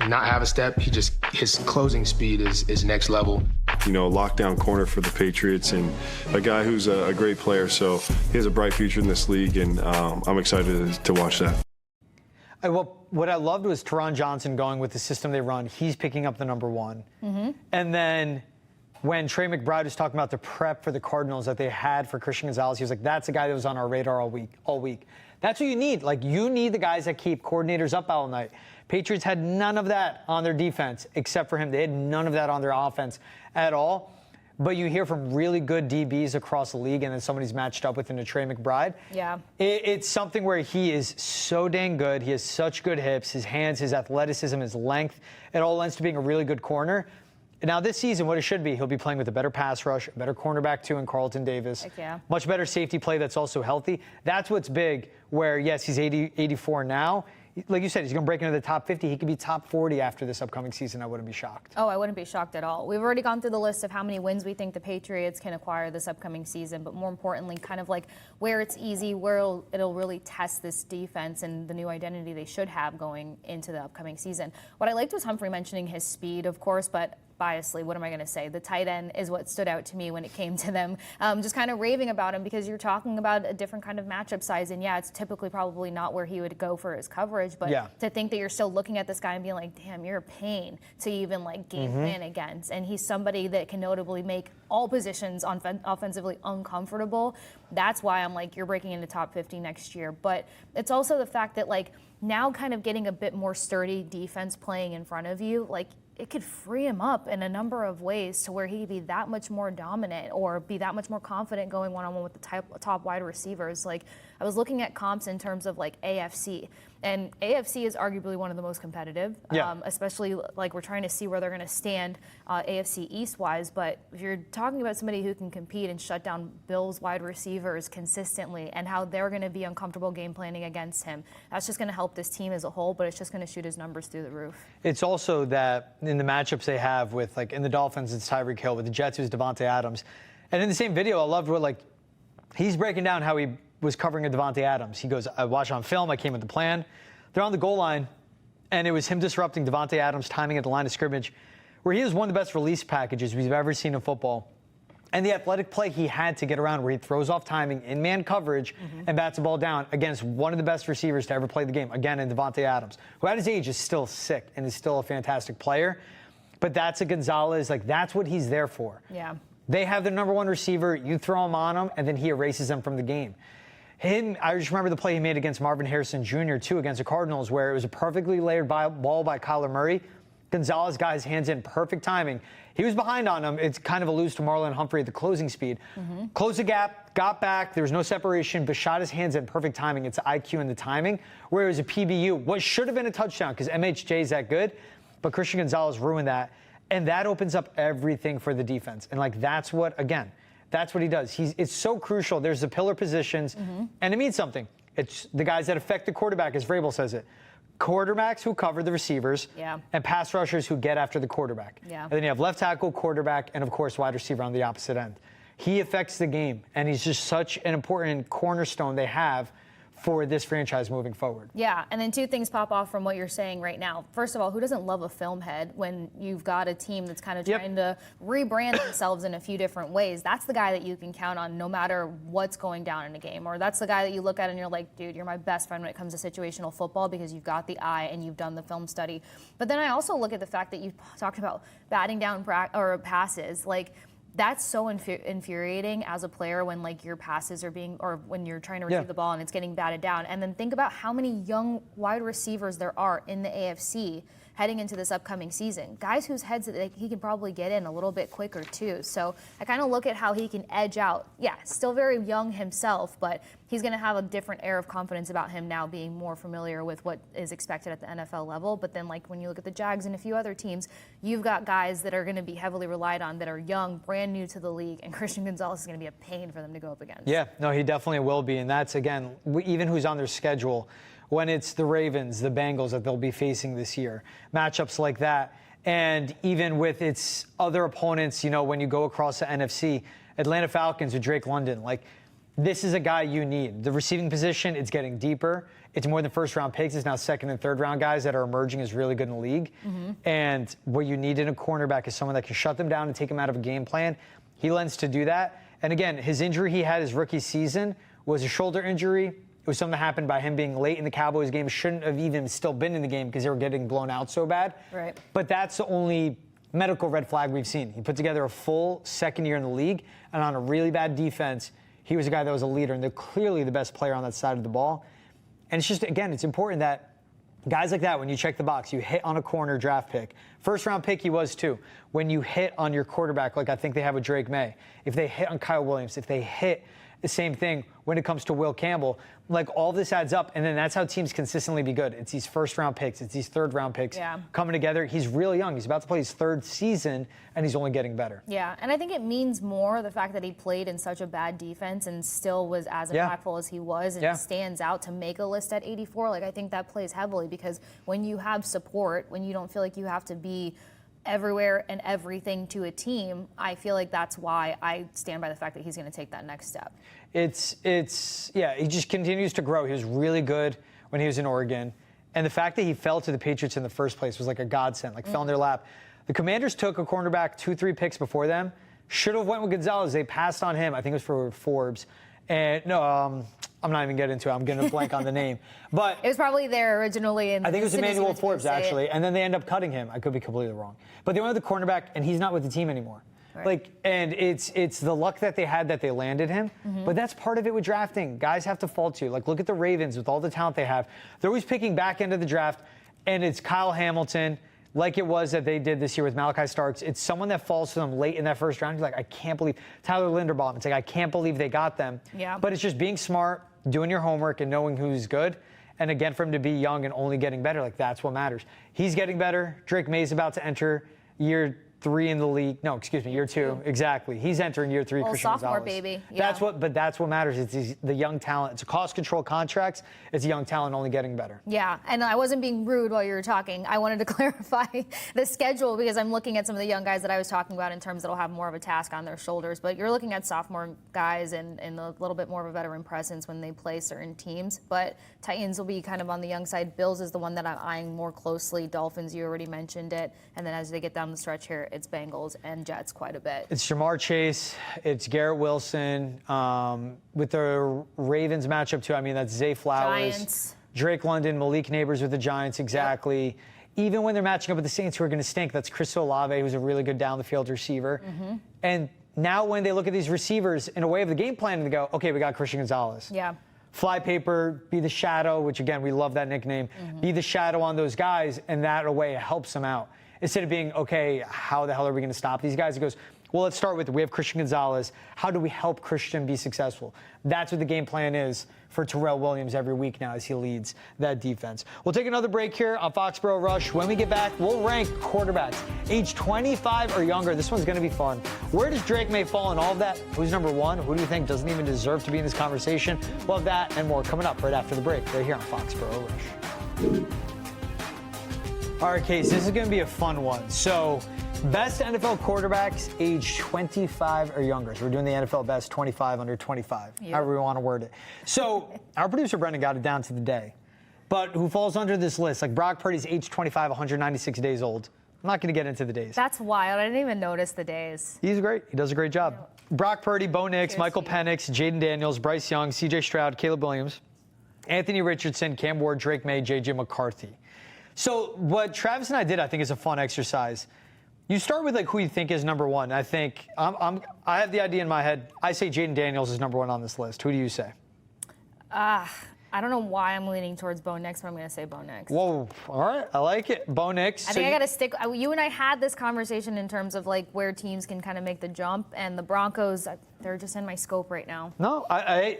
not have a step, his closing speed is next level. You know, lockdown corner for the Patriots, and a guy who's a great player, so he has a bright future in this league, and I'm excited to watch that. What I loved was Teron Johnson going with the system they run. He's picking up the number 1. And then when Trey McBride was talking about the prep for the Cardinals that they had for Christian Gonzalez, he was like, that's a guy that was on our radar all week. That's what you need. Like, you need the guys that keep coordinators up all night. Patriots had none of that on their defense except for him. They had none of that on their offense at all. But you hear from really good DBs across the league, and then somebody's matched up with him to Trey McBride. Yeah. It's something where he is so dang good. He has such good hips, his hands, his athleticism, his length. It all lends to being a really good corner. Now, this season, what it should be, he'll be playing with a better pass rush, a better cornerback, too, in Carlton Davis. Heck yeah. Much better safety play that's also healthy. That's what's big, where, yes, he's 84 now. Like you said, he's going to break into the top 50. He could be top 40 after this upcoming season. I wouldn't be shocked. Oh, I wouldn't be shocked at all. We've already gone through the list of how many wins we think the Patriots can acquire this upcoming season, but more importantly, kind of like where it's easy, where it'll really test this defense and the new identity they should have going into the upcoming season. What I liked was Humphrey mentioning his speed, of course, but biasly, what am I going to say? The tight end is what stood out to me when it came to them. Just kind of raving about him, because you're talking about a different kind of matchup size. And yeah, it's typically probably not where he would go for his coverage, but to think that you're still looking at this guy and being like, damn, you're a pain to even like game plan against. And he's somebody that can notably make all positions offensively uncomfortable. That's why I'm like, you're breaking into top 50 next year. But it's also the fact that like now kind of getting a bit more sturdy defense playing in front of you, like it could free him up in a number of ways to where he could be that much more dominant or be that much more confident going one-on-one with the top wide receivers. Like, I was looking at comps in terms of like AFC, and AFC is arguably one of the most competitive, especially like we're trying to see where they're going to stand AFC East-wise. But if you're talking about somebody who can compete and shut down Bills wide receivers consistently and how they're going to be uncomfortable game planning against him, that's just going to help this team as a whole, but it's just going to shoot his numbers through the roof. It's also that in the matchups they have with, like, in the Dolphins, it's Tyreek Hill. With the Jets, it was Devontae Adams. And in the same video, I loved what, like, he's breaking down how he was covering a Devontae Adams. He goes, I watched on film, I came with the plan. They're on the goal line, and it was him disrupting Devontae Adams' timing at the line of scrimmage, where he is one of the best release packages we've ever seen in football. And the athletic play he had to get around, where he throws off timing in man coverage and bats the ball down against one of the best receivers to ever play the game, again, in Devontae Adams, who at his age is still sick and is still a fantastic player. But that's a Gonzalez, like, that's what he's there for. Yeah. They have their number one receiver, you throw him on him, and then he erases them from the game. I just remember the play he made against Marvin Harrison Jr., too, against the Cardinals, where it was a perfectly layered ball by Kyler Murray. Gonzalez got his hands in perfect timing. He was behind on him. It's kind of a lose to Marlon Humphrey at the closing speed. Closed the gap, got back. There was no separation, but shot his hands in perfect timing. It's the IQ and the timing, where it was a PBU. What should have been a touchdown, because MHJ is that good, but Christian Gonzalez ruined that. And that opens up everything for the defense. And, like, that's what he does. It's so crucial. There's the pillar positions, and it means something. It's the guys that affect the quarterback, as Vrabel says it. Quarterbacks who cover the receivers, and pass rushers who get after the quarterback. And then you have left tackle, quarterback, and, of course, wide receiver on the opposite end. He affects the game, and he's just such an important cornerstone they have for this franchise moving forward. Yeah, and then two things pop off from what you're saying right now. First of all, who doesn't love a film head when you've got a team that's kind of trying to rebrand themselves in a few different ways? That's the guy that you can count on no matter what's going down in a game. Or that's the guy that you look at and you're like, dude, you're my best friend when it comes to situational football because you've got the eye and you've done the film study. But then I also look at the fact that you talked about batting down passes. Like, that's so infuriating as a player when, like, your passes are being, or when you're trying to receive the ball and it's getting batted down. And then think about how many young wide receivers there are in the AFC heading into this upcoming season. Guys whose heads that he can probably get in a little bit quicker too. So I kind of look at how he can edge out. Yeah, still very young himself, but he's going to have a different air of confidence about him now, being more familiar with what is expected at the NFL level. But then, like, when you look at the Jags and a few other teams, you've got guys that are going to be heavily relied on that are young, brand new to the league, and Christian Gonzalez is going to be a pain for them to go up against. Yeah, no, he definitely will be. And that's, again, even who's on their schedule, when it's the Ravens, the Bengals that they'll be facing this year, matchups like that. And even with its other opponents, you know, when you go across the NFC, Atlanta Falcons with Drake London, like, this is a guy you need. The receiving position, it's getting deeper. It's more than first-round picks. It's now second- and third-round guys that are emerging as really good in the league. And what you need in a cornerback is someone that can shut them down and take them out of a game plan. He lends to do that. And again, his injury he had his rookie season was a shoulder injury. It was something that happened by him being late in the Cowboys game. Shouldn't have even still been in the game because they were getting blown out so bad. Right. But that's the only medical red flag we've seen. He put together a full second year in the league, and on a really bad defense, he was a guy that was a leader, and they're clearly the best player on that side of the ball. And it's just, again, it's important that guys like that, when you check the box, you hit on a corner draft pick. First-round pick he was too. When you hit on your quarterback, like I think they have with Drake Maye, if they hit on Kyle Williams, if they hit the same thing when it comes to Will Campbell, like, all this adds up, and then that's how teams consistently be good. It's these first-round picks, it's these third-round picks coming together. He's really young. He's about to play his third season, and he's only getting better. Yeah, and I think it means more the fact that he played in such a bad defense and still was as impactful as he was, and stands out to make a list at 84. Like, I think that plays heavily because when you have support, when you don't feel like you have to be everywhere and everything to a team, I feel like that's why I stand by the fact that he's going to take that next step. He just continues to grow. He was really good when he was in Oregon. And the fact that he fell to the Patriots in the first place was like a godsend, like fell in their lap. The Commanders took a cornerback 2-3 picks before them. Should have went with Gonzalez. They passed on him. I think it was for Forbes. And I'm not even getting into it. I'm getting a blank on the name. But it was probably there originally. I think it was Emmanuel Forbes, actually. And then they end up cutting him. I could be completely wrong. But they went with the cornerback, and he's not with the team anymore. Right. Like, and it's the luck that they had that they landed him. But that's part of it with drafting. Guys have to fall to. Like, look at the Ravens with all the talent they have. They're always picking back end of the draft, and it's Kyle Hamilton, like it was that they did this year with Malachi Starks. It's someone that falls to them late in that first round. You're like, I can't believe Tyler Linderbaum. It's like, I can't believe they got them. Yeah. But it's just being smart, doing your homework, and knowing who's good. And again, for him to be young and only getting better, like, that's what matters. He's getting better. Drake Maye's about to enter year 3 in the league. No, excuse me, year 2. Exactly. He's entering year 3. Christian sophomore Gonzalez. Baby. Yeah. That's what matters. It's the young talent. It's a cost control contracts. It's a young talent only getting better. Yeah, and I wasn't being rude while you were talking. I wanted to clarify the schedule because I'm looking at some of the young guys that I was talking about in terms that'll have more of a task on their shoulders. But you're looking at sophomore guys and a little bit more of a veteran presence when they play certain teams. But Titans will be kind of on the young side. Bills is the one that I'm eyeing more closely. Dolphins, you already mentioned it. And then as they get down the stretch here, it's Bengals and Jets quite a bit. It's Jamar Chase. It's Garrett Wilson. With the Ravens matchup, too, I mean, that's Zay Flowers. Giants. Drake London, Malik Neighbors with the Giants, exactly. Yep. Even when they're matching up with the Saints, who are going to stink, that's Chris Olave, who's a really good down-the-field receiver. And now when they look at these receivers in a way of the game plan, they go, okay, we got Christian Gonzalez. Yeah. Fly paper, be the shadow, which, again, we love that nickname. Be the shadow on those guys, and that, in a way, helps them out. instead of being, okay, how the hell are we going to stop these guys? He goes, well, let's start with, we have Christian Gonzalez. How do we help Christian be successful? That's what the game plan is for Terrell Williams every week now as he leads that defense. We'll take another break here on Foxborough Rush. When we get back, we'll rank quarterbacks age 25 or younger. This one's going to be fun. Where does Drake Maye fall in all of that? Who's number one? Who do you think doesn't even deserve to be in this conversation? We'll have that and more coming up right after the break, right here on Foxborough Rush. All right, Case, this is going to be a fun one. So, best NFL quarterbacks age 25 or younger. So we're doing the NFL best 25 under 25, however we want to word it. So our producer Brendan got it down to the day. But who falls under this list? Like Brock Purdy's age 25, 196 days old. I'm not going to get into the days. That's wild. I didn't even notice the days. He's great. He does a great job. Brock Purdy, Bo Nix, Michael Penix, Jaden Daniels, Bryce Young, C.J. Stroud, Caleb Williams, Anthony Richardson, Cam Ward, Drake Maye, J.J. McCarthy. So what Travis and I did, I think, is a fun exercise. You start with like who you think is number one. I think I have the idea in my head. I say Jaden Daniels is number one on this list. Who do you say? I don't know why I'm leaning towards Bo Nix, but I'm going to say Bo Nix. Whoa, all right, I like it. Bo Nix. I think I got to stick. You and I had this conversation in terms of like where teams can kind of make the jump, and the Broncos, they're just in my scope right now. No,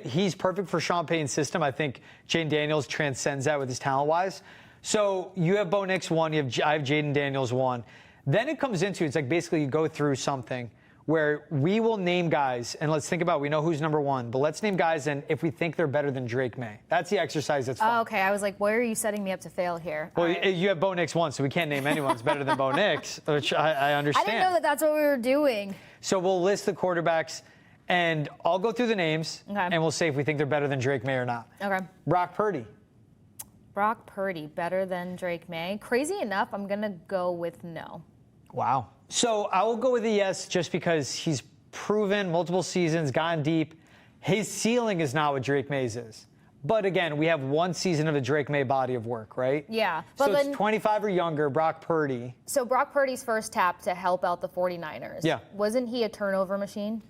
he's perfect for Sean Payton's system. I think Jaden Daniels transcends that with his talent-wise. So you have Bo Nix one. I have Jaden Daniels one. Then it comes into, it's like basically you go through something where we will name guys, and let's think about, we know who's number one, but let's name guys, and if we think they're better than Drake Maye. That's the exercise that's fun. Oh, okay, I was like, where are you setting me up to fail here? Well, you have Bo Nix one, so we can't name anyone's better than Bo Nix, which I understand. I didn't know that that's what we were doing. So we'll list the quarterbacks, and I'll go through the names, and we'll say if we think they're better than Drake Maye or not. Okay. Brock Purdy. Brock Purdy, better than Drake Maye. Crazy enough, I'm going to go with no. Wow. So I will go with a yes just because he's proven multiple seasons, gone deep. His ceiling is not what Drake Maye's is. But again, we have one season of a Drake Maye body of work, right? Yeah. But so it's 25 or younger, Brock Purdy. So Brock Purdy's first tap to help out the 49ers. Yeah. Wasn't he a turnover machine?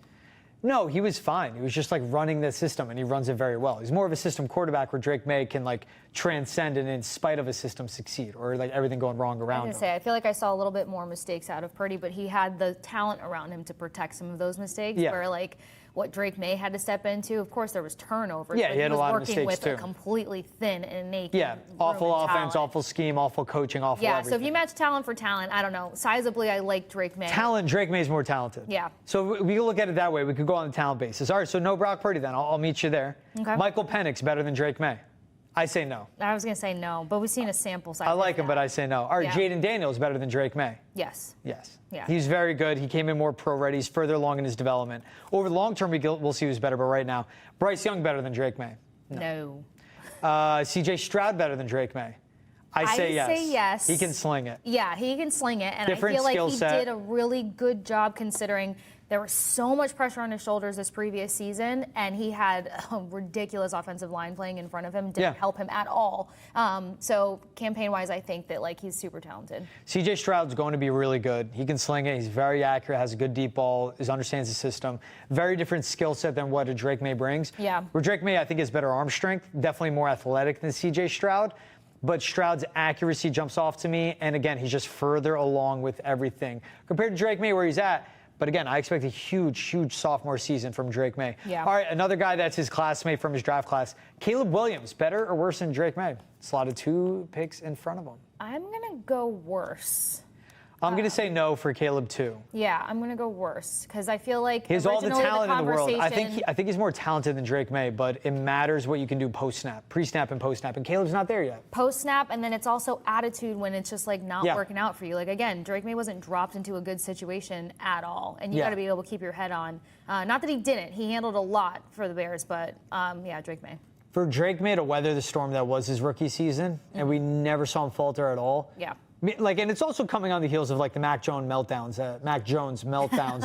No, he was fine. He was just like running the system, and he runs it very well. He's more of a system quarterback where Drake Maye can like transcend and in spite of a system succeed, or like everything going wrong around him. I feel like I saw a little bit more mistakes out of Purdy, but he had the talent around him to protect some of those mistakes. Yeah. Where like what Drake Maye had to step into, of course there was turnovers. Yeah, but he had a lot of mistakes working with too. A completely thin and naked. Yeah, awful offense, talent. awful scheme, awful coaching, awful everything. So if you match talent for talent, I don't know. Sizably, I like Drake Maye. Talent, Drake Maye's more talented. Yeah. So we can look at it that way. We could go on the talent basis. All right, so no Brock Purdy then. I'll meet you there. Okay. Michael Penix better than Drake Maye. I say no. I was going to say no, but we've seen a sample size. I like him, but I say no. All right, Jaden Daniels better than Drake Maye. Yes. Yes. Yeah. He's very good. He came in more pro-ready. He's further along in his development. Over the long term, we'll see who's better, but right now, Bryce Young better than Drake Maye. No. C.J. Stroud better than Drake Maye. I say yes. He can sling it. Yeah, he can sling it, and Different I feel like skill he set. did a really good job considering there was so much pressure on his shoulders this previous season, and he had a ridiculous offensive line playing in front of him. Didn't help him at all. So campaign-wise, I think that like he's super talented. C.J. Stroud's going to be really good. He can sling it. He's very accurate. Has a good deep ball. Understands the system. Very different skill set than what a Drake Maye brings. Yeah. Where Drake Maye, I think, has better arm strength. Definitely more athletic than C.J. Stroud. But Stroud's accuracy jumps off to me. And again, he's just further along with everything compared to Drake Maye where he's at. But again, I expect a huge, huge sophomore season from Drake Maye. Yeah. All right, another guy that's his classmate from his draft class, Caleb Williams. Better or worse than Drake Maye? Slotted 2 picks in front of him. I'm going to go worse. I'm going to say no for Caleb too. Yeah, I'm going to go worse because I feel like he has all the talent in the world. I conversation- think he's more talented than Drake Maye, but it matters what you can do post-snap, pre-snap and post-snap, and Caleb's not there yet. Post-snap, and then it's also attitude when it's just like not working out for you. Like again, Drake Maye wasn't dropped into a good situation at all, and you got to be able to keep your head on. Not that he didn't. He handled a lot for the Bears, but Drake Maye. For Drake Maye to weather the storm that was his rookie season, and we never saw him falter at all. Yeah. Like, and it's also coming on the heels of like the Mac Jones meltdowns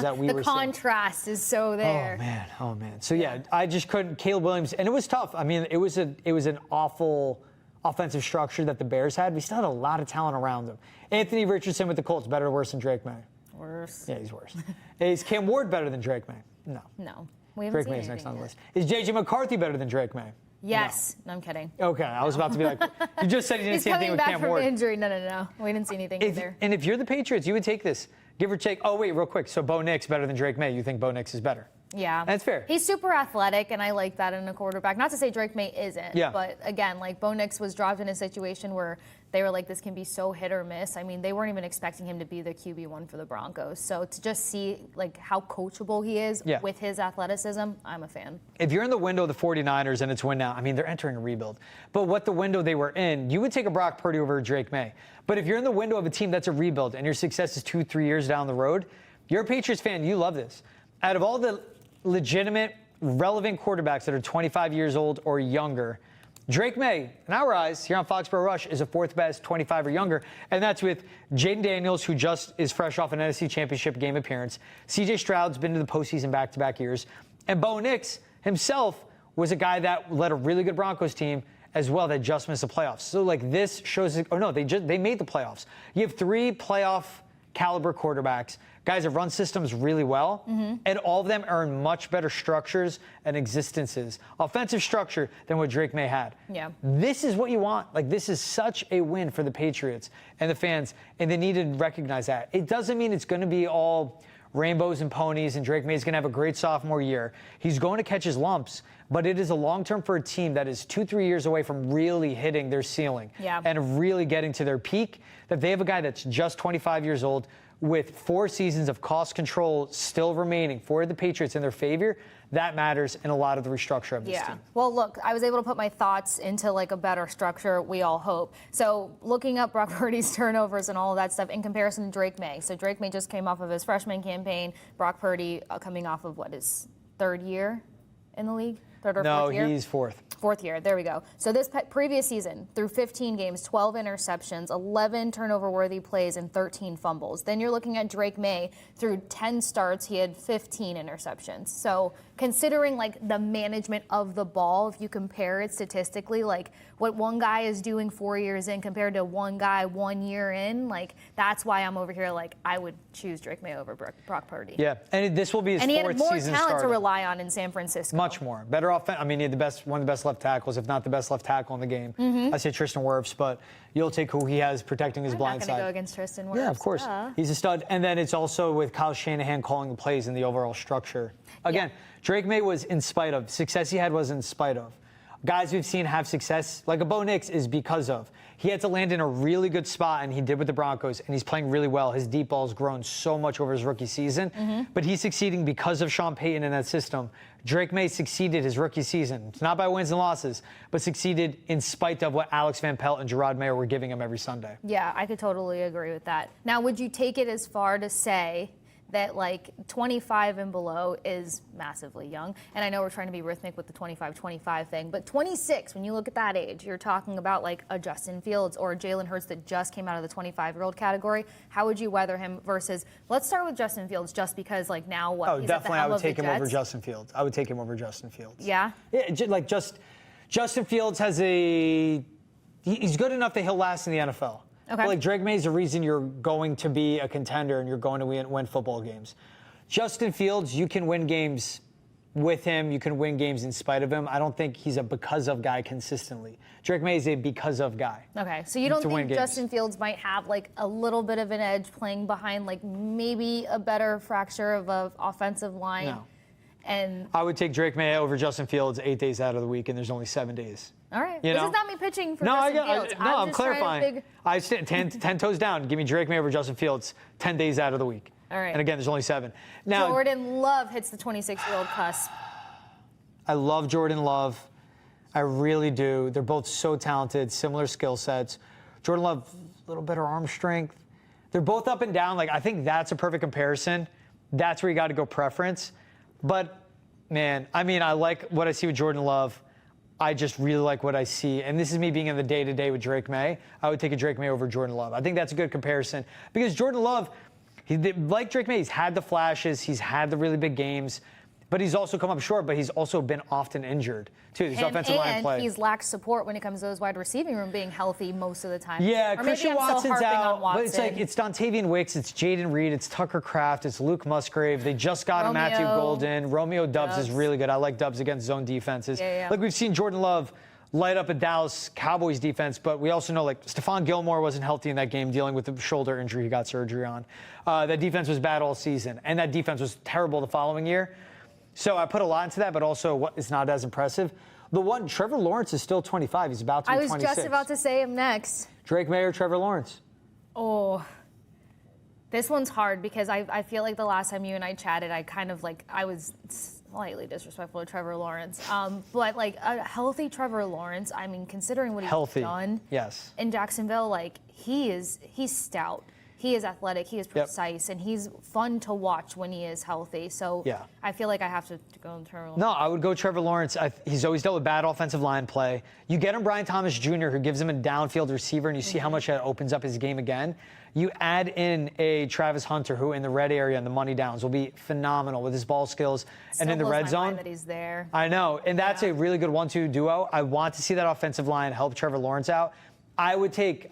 that we were The contrast is so there. Oh man. So yeah, I just couldn't. Caleb Williams, and it was tough. I mean, it was an awful offensive structure that the Bears had. We still had a lot of talent around them. Anthony Richardson with the Colts, better or worse than Drake Maye? Worse. Yeah, he's worse. Is Cam Ward better than Drake Maye? No. No. We haven't Drake seen Maye's next anything on the yet. list. Is J.J. McCarthy better than Drake Maye? Yes. No, I'm kidding. Okay, I was about to be like, you just said you didn't He's see anything coming with back Cam from Ward. injury. No. We didn't see anything either. And if you're the Patriots, you would take this. Give or take. Oh, wait, real quick. So Bo Nix better than Drake Maye. You think Bo Nix is better? Yeah. That's fair. He's super athletic, and I like that in a quarterback. Not to say Drake Maye isn't, but again, like Bo Nix was dropped in a situation where they were like, this can be so hit or miss. I mean, they weren't even expecting him to be the QB1 for the Broncos. So to just see like how coachable he is with his athleticism, I'm a fan. If you're in the window of the 49ers and it's win now, I mean, they're entering a rebuild. But what the window they were in, you would take a Brock Purdy over Drake Maye. But if you're in the window of a team that's a rebuild and your success is 2-3 years down the road, you're a Patriots fan, you love this. Out of all the legitimate, relevant quarterbacks that are 25 years old or younger, Drake Maye, in our eyes, here on Foxborough Rush, is the fourth best 25 or younger, and that's with Jaden Daniels, who just is fresh off an NFC Championship game appearance. C.J. Stroud's been to the postseason back-to-back years, and Bo Nix himself was a guy that led a really good Broncos team as well that just missed the playoffs. So, like, this shows, they made the playoffs. You have 3 playoff caliber quarterbacks, guys that run systems really well, and all of them are in much better structures and existences, offensive structure, than what Drake Maye had. Yeah. This is what you want. Like, this is such a win for the Patriots and the fans, and they need to recognize that. It doesn't mean it's going to be all rainbows and ponies, and Drake Maye's going to have a great sophomore year. He's going to catch his lumps, but it is a long term for a team that is 2-3 years away from really hitting their ceiling and really getting to their peak, that they have a guy that's just 25 years old with 4 seasons of cost control still remaining for the Patriots in their favor. That matters in a lot of the restructure of this team. Well, look, I was able to put my thoughts into like a better structure, we all hope. So looking up Brock Purdy's turnovers and all of that stuff in comparison to Drake Maye. So Drake Maye just came off of his freshman campaign. Brock Purdy coming off of his 3rd year in the league? 3rd or 4th year? No, he's 4th. 4th year, there we go. So this previous season, through 15 games, 12 interceptions, 11 turnover-worthy plays, and 13 fumbles. Then you're looking at Drake Maye. Through 10 starts, he had 15 interceptions. So considering like the management of the ball, if you compare it statistically, like what one guy is doing 4 years in compared to one guy 1 year in, like that's why I'm over here like I would choose Drake Maye over Brock Purdy. Yeah, and this will be his 4th season And he had more talent starting. to rely on in San Francisco. Much more. Better offense. I mean, he had one of the best left tackles, if not the best left tackle in the game. I say Tristan Wirfs, but you'll take who he has protecting his blind side. I'm not going to go against Tristan Wirfs. Yeah, of course. He's a stud. And then it's also with Kyle Shanahan calling the plays in the overall structure. Again, Drake Maye was in spite of. Success he had was in spite of. Guys we've seen have success, like a Bo Nix, is because of. He had to land in a really good spot, and he did with the Broncos, and he's playing really well. His deep ball's grown so much over his rookie season, but he's succeeding because of Sean Payton in that system. Drake Maye succeeded his rookie season. It's not by wins and losses, but succeeded in spite of what Alex Van Pelt and Gerard Mayer were giving him every Sunday. Yeah, I could totally agree with that. Now, would you take it as far to say that like 25 and below is massively young? And I know we're trying to be rhythmic with the 25-25 thing, but 26, when you look at that age, you're talking about like a Justin Fields or a Jalen Hurts that just came out of the 25-year-old category. How would you weather him versus, let's start with Justin Fields just because like now what? Oh, definitely I would take him over Justin Fields. I would take him over Justin Fields. Yeah? Yeah, Justin Fields has he's good enough that he'll last in the NFL. Okay. But like Drake Maye is the reason you're going to be a contender and you're going to win football games. Justin Fields, you can win games with him. You can win games in spite of him. I don't think he's a because of guy consistently. Drake Maye is a because of guy. Okay, so you don't think Justin Fields might have like a little bit of an edge playing behind like maybe a better fracture of an offensive line? No. And I would take Drake Maye over Justin Fields 8 days out of the week, and there's only 7 days. All right. You This know? is not me pitching for Justin Fields. I'm clarifying. I stand 10 toes down. Give me Drake Maye over Justin Fields 10 days out of the week. All right. And again, there's only 7. Now, Jordan Love hits the 26-year-old cusp. I love Jordan Love. I really do. They're both so talented, similar skill sets. Jordan Love, a little better arm strength. They're both up and down. Like, I think that's a perfect comparison. That's where you got to go preference. But, man, I mean, I like what I see with Jordan Love. I just really like what I see. And this is me being in the day-to-day with Drake Maye. I would take a Drake Maye over Jordan Love. I think that's a good comparison. Because Jordan Love, like Drake Maye, he's had the flashes. He's had the really big games. But he's also come up short, but he's also been often injured, too. His offensive line play. And he's lacked support when it comes to those wide receiving room being healthy most of the time. Yeah, or Christian maybe I'm Watson's still harping out, on Watson. but it's like it's Dontavian Wicks, it's Jaden Reed, it's Tucker Kraft, it's Luke Musgrave. They just got a Matthew Golden. Romeo Doubs is really good. I like Doubs against zone defenses. Like we've seen Jordan Love light up a Dallas Cowboys defense, but we also know like Stephon Gilmore wasn't healthy in that game dealing with the shoulder injury he got surgery on. That defense was bad all season, and that defense was terrible the following year. So I put a lot into that, but also what is not as impressive. The one, Trevor Lawrence is still 25. He's about to be 26. I was just about to say him next. Drake Maye or Trevor Lawrence? Oh, this one's hard because I feel like the last time you and I chatted, I was slightly disrespectful to Trevor Lawrence. But like a healthy Trevor Lawrence, I mean, considering what he's done in Jacksonville, like he's stout. He is athletic, he is precise, and he's fun to watch when he is healthy. So I feel like I have to go with Trevor Lawrence. No, I would go Trevor Lawrence. He's always dealt with bad offensive line play. You get him Brian Thomas Jr., who gives him a downfield receiver, and you see how much that opens up his game again. You add in a Travis Hunter, who in the red area and the money downs will be phenomenal with his ball skills and in the red zone. That he's there. I know, and that's a really good 1-2 duo. I want to see that offensive line help Trevor Lawrence out. I would take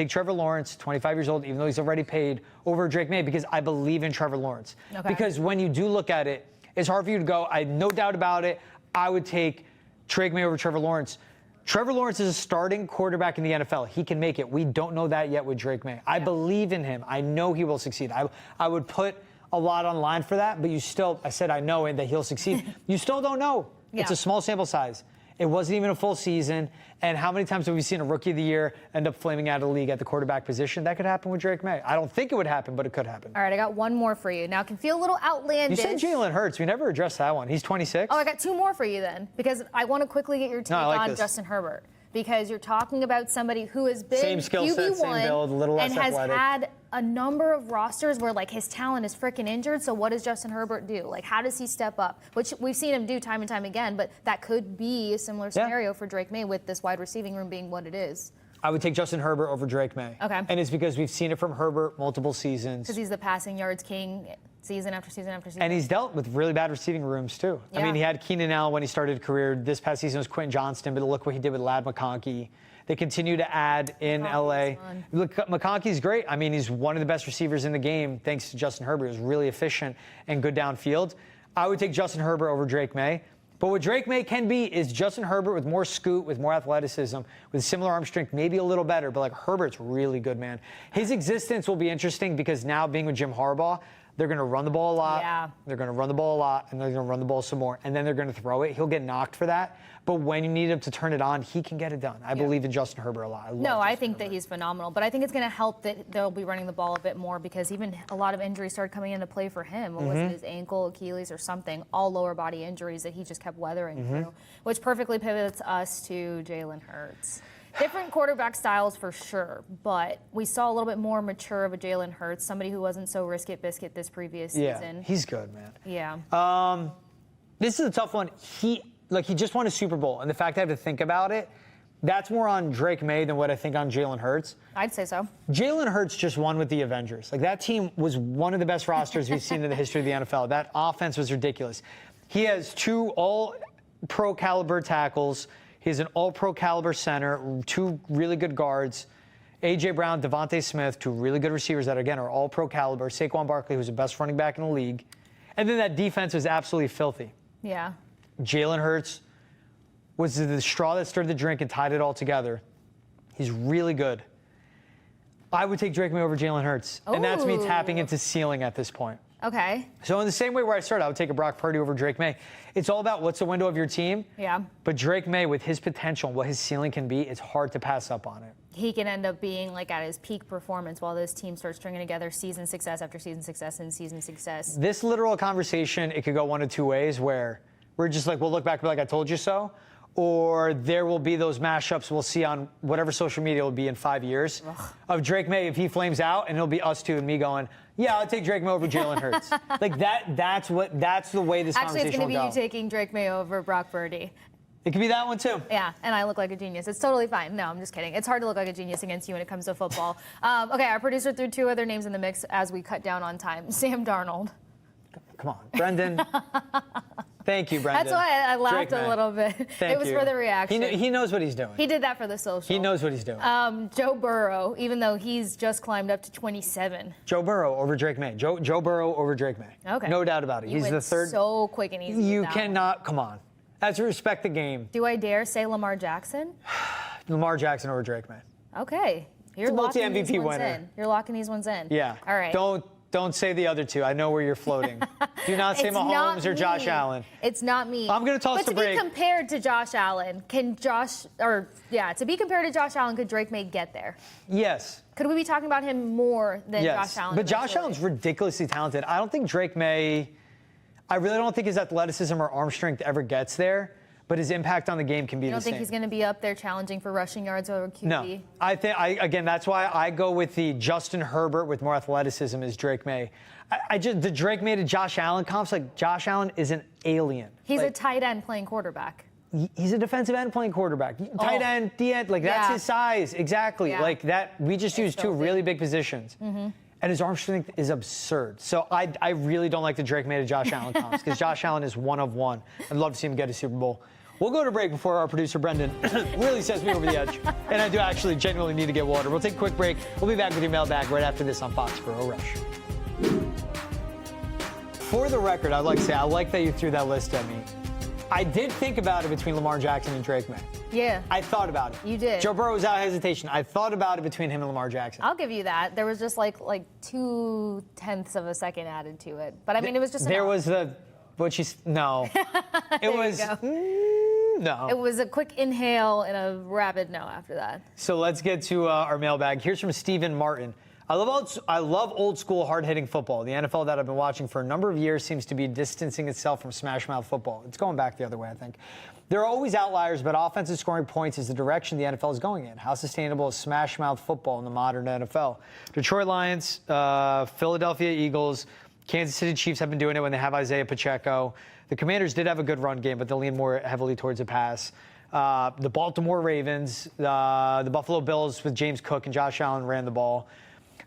Trevor Lawrence, 25 years old, even though he's already paid, over Drake Maye because I believe in Trevor Lawrence. Because when you do look at it, it's hard for you to go, I have no doubt about it, I would take Drake Maye over Trevor Lawrence. Trevor Lawrence is a starting quarterback in the NFL. He can make it. We don't know that yet with Drake Maye. I believe in him. I know he will succeed. I would put a lot on the line for that, but you still, I said I know and that he'll succeed. You still don't know. It's a small sample size. It wasn't even a full season. And how many times have we seen a rookie of the year end up flaming out of the league at the quarterback position? That could happen with Drake Maye. I don't think it would happen, but it could happen. All right, I got one more for you. Now, it can feel a little outlandish. You said Jalen Hurts. We never addressed that one. He's 26. Oh, I got two more for you then, because I want to quickly get your take on Justin Herbert. Because you're talking about somebody who has been same skill set, same build, a little less and athletic. has had a number of rosters where like his talent is freaking injured. So what does Justin Herbert do? Like how does he step up? Which we've seen him do time and time again, but that could be a similar scenario for Drake Maye with this wide receiving room being what it is. I would take Justin Herbert over Drake Maye. Okay. And it's because we've seen it from Herbert multiple seasons. Because he's the passing yards king season after season after season. And he's dealt with really bad receiving rooms too. Yeah. I mean, he had Keenan Allen when he started his career. This past season was Quentin Johnston, but look what he did with Ladd McConkey. They continue to add in LA. Look, McConkey's great. I mean, he's one of the best receivers in the game thanks to Justin Herbert. He's really efficient and good downfield. I would take Justin Herbert over Drake Maye. But what Drake Maye can be is Justin Herbert with more scoot, with more athleticism, with similar arm strength, maybe a little better, but like Herbert's really good, man. His existence will be interesting because now being with Jim Harbaugh, they're going to run the ball a lot. Yeah. They're going to run the ball a lot, and they're going to run the ball some more, and then they're going to throw it. He'll get knocked for that. But when you need him to turn it on, he can get it done. I believe in Justin Herbert a lot. I think that he's phenomenal. But I think it's going to help that they'll be running the ball a bit more because even a lot of injuries started coming into play for him. Was it his ankle, Achilles, or something? All lower body injuries that he just kept weathering through, which perfectly pivots us to Jalen Hurts. Different quarterback styles for sure, but we saw a little bit more mature of a Jalen Hurts, somebody who wasn't so risk-it-biscuit this previous season. He's good, man. Yeah. This is a tough one. He just won a Super Bowl, and the fact I have to think about it, that's more on Drake Maye than what I think on Jalen Hurts. I'd say so. Jalen Hurts just won with the Avengers. Like, that team was one of the best rosters we've seen in the history of the NFL. That offense was ridiculous. He has 2 all-pro caliber tackles. He has an all-pro caliber center, 2 really good guards. A.J. Brown, Devontae Smith, 2 really good receivers that, again, are all-pro caliber. Saquon Barkley, who's the best running back in the league. And then that defense was absolutely filthy. Yeah. Jalen Hurts was the straw that stirred the drink and tied it all together. He's really good. I would take Drake Maye over Jalen Hurts. And that's me tapping into ceiling at this point. Okay. So in the same way where I started, I would take a Brock Purdy over Drake Maye. It's all about what's the window of your team. Yeah. But Drake Maye, with his potential, what his ceiling can be, it's hard to pass up on it. He can end up being like at his peak performance while this team starts stringing together season success after season success and season success. This literal conversation, it could go one of 2 ways where we're just like, we'll look back and be like, I told you so. Or there will be those mashups we'll see on whatever social media will be in 5 years of Drake Maye if he flames out, and it'll be us 2 and me going, yeah, I'll take Drake Maye over Jalen Hurts. Like that's the way this conversation will go. Actually, it's going to be you taking Drake Maye over Brock Purdy. It could be that one too. Yeah, and I look like a genius. It's totally fine. No, I'm just kidding. It's hard to look like a genius against you when it comes to football. Okay, our producer threw 2 other names in the mix as we cut down on time. Sam Darnold. Come on, Brendan. Thank you, Brendan. That's why I laughed Drake a Maye. little bit. Thank It was you. for the reaction. He knows what he's doing. He did that for the social. He knows what he's doing. Joe Burrow, even though he's just climbed up to 27. Joe Burrow over Drake Maye. Joe Burrow over Drake Maye. Okay. No doubt about it. You He's went the third. so quick and easy. You with that one. cannot. Come on. That's respect the game. Do I dare say Lamar Jackson? Lamar Jackson over Drake Maye. Okay. You're It's a locking these multi-MVP ones winner. in. You're locking these ones in. Yeah. All right. Don't say the other two. I know where you're floating. Do not say It's Mahomes not or Josh me. Allen. It's not me. I'm gonna toss but the break. to be compared to Josh Allen, to be compared to Josh Allen, could Drake Maye get there? Yes. Could we be talking about him more than Yes. Josh Allen? But Josh eventually? Allen's ridiculously talented. I don't think Drake Maye. I really don't think his athleticism or arm strength ever gets there. But his impact on the game can be You the don't same. think he's going to be up there challenging for rushing yards over QB? No, I think again that's why I go with the Justin Herbert with more athleticism as Drake Maye. The Drake Maye to Josh Allen comps, like Josh Allen is an alien. He's a Like, tight end playing quarterback. he's a defensive end playing quarterback. Tight end, D end, like that's Yeah. his size exactly. Yeah. Like that, we just use two filthy. really big positions. And his arm strength is absurd. So I really don't like the Drake Maye to Josh Allen comps because Josh Allen is one of one. I'd love to see him get a Super Bowl. We'll go to break before our producer, Brendan, really sets me over the edge. And I do actually genuinely need to get water. We'll take a quick break. We'll be back with your mailbag right after this on Foxborough Rush. For the record, I'd like to say, I like that you threw that list at me. I did think about it between Lamar Jackson and Drake Maye. Yeah. I thought about it. You did. Joe Burrow was out of hesitation. I thought about it between him and Lamar Jackson. I'll give you that. There was just like 0.2 of a second added to it. But I mean, it was just There enough. was the, no. It was, no. It was a quick inhale and a rapid no after that. So let's get to our mailbag. Here's from Stephen Martin. I love old school, hard-hitting football. The NFL that I've been watching for a number of years seems to be distancing itself from smash mouth football. It's going back the other way, I think. There are always outliers, but offensive scoring points is the direction the NFL is going in. How sustainable is smash mouth football in the modern NFL? Detroit Lions, Philadelphia Eagles, Kansas City Chiefs have been doing it when they have Isaiah Pacheco. The Commanders did have a good run game, but they lean more heavily towards a pass. The Baltimore Ravens, the Buffalo Bills with James Cook and Josh Allen ran the ball.